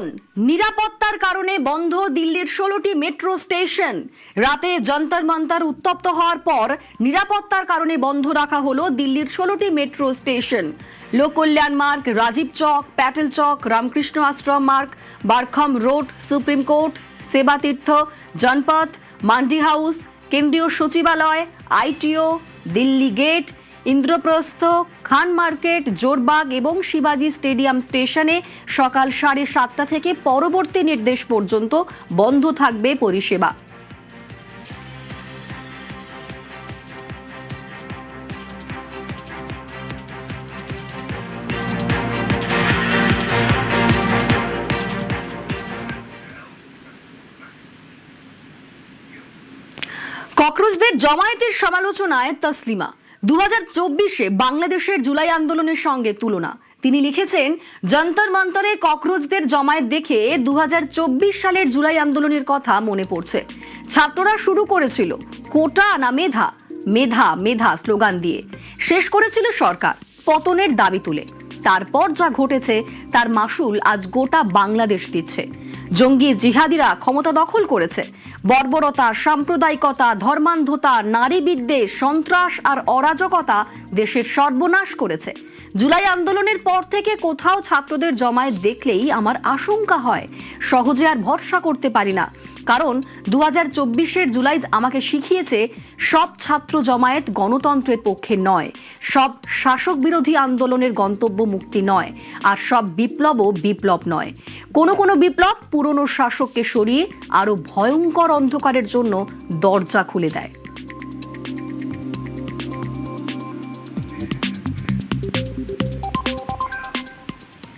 কারণ নিরাপত্তার কারণে বন্ধ দিল্লির 16টি মেট্রো স্টেশন। রাতে যন্তর মন্তর উত্তপ্ত হওয়ার পর নিরাপত্তার কারণে বন্ধ রাখা হলো দিল্লির 16টি মেট্রো স্টেশন। লোক কল্যাণ মার্গ, রাজীব চক, প্যাটেল চক, রামকৃষ্ণ আশ্রম মার্গ, বারখাম রোড, সুপ্রিম কোর্ট, সেবা তীর্থ, জনপথ, মান্ডি হাউস, কেন্দ্রীয় সচিবালয়, আইটিও, দিল্লি গেট, ইন্দ্রপ্রস্থ, খান মার্কেট, জোরবাগ এবং শিবাজি স্টেডিয়াম স্টেশনে সকাল 7:30 থেকে পরবর্তী নির্দেশ পর্যন্ত বন্ধ থাকবে পরিষেবা। ককরোচদের জমায়েতের সমালোচনায় তসলিমা। 2024-এ বাংলাদেশের জুলাই আন্দোলনের সঙ্গে তুলনা। তিনি লিখেছেন, যন্তর মন্তরে ককরোচদের জমায়েত দেখে 2024 সালের জুলাই আন্দোলনের কথা মনে পড়ছে। ছাত্ররা শুরু করেছিল কোটা না মেধা, মেধা মেধা স্লোগান দিয়ে। শেষ করেছিল সরকার পতনের দাবি তুলে। তারপর যা ঘটেছে তার মাসুল আজ গোটা বাংলাদেশ দিচ্ছে। জঙ্গি জিহাদিরা ক্ষমতা দখল করেছে। বর্বরতা, সাম্প্রদায়িকতা, ধর্মান্ধতা, নারী বিদ্বেষ, সন্ত্রাস আর অরাজকতা দেশের সর্বনাশ করেছে। জুলাই আন্দোলনের পর থেকে কোথাও ছাত্রদের জমায়েত দেখলেই আমার আশঙ্কা হয়। সহজে আর ভরসা করতে পারি না, কারণ 2024-এর জুলাই আমাকে শিখিয়েছে সব ছাত্র জমায়েত গণতন্ত্রের পক্ষে নয়, সব শাসক বিরোধী আন্দোলনের গন্তব্য মুক্তি নয়, আর সব বিপ্লবও বিপ্লব নয়। কোনো বিপ্লব পুরনো শাসককে সরিয়ে আরো ভয়ঙ্কর অন্ধকারের জন্য দরজা খুলে দেয়।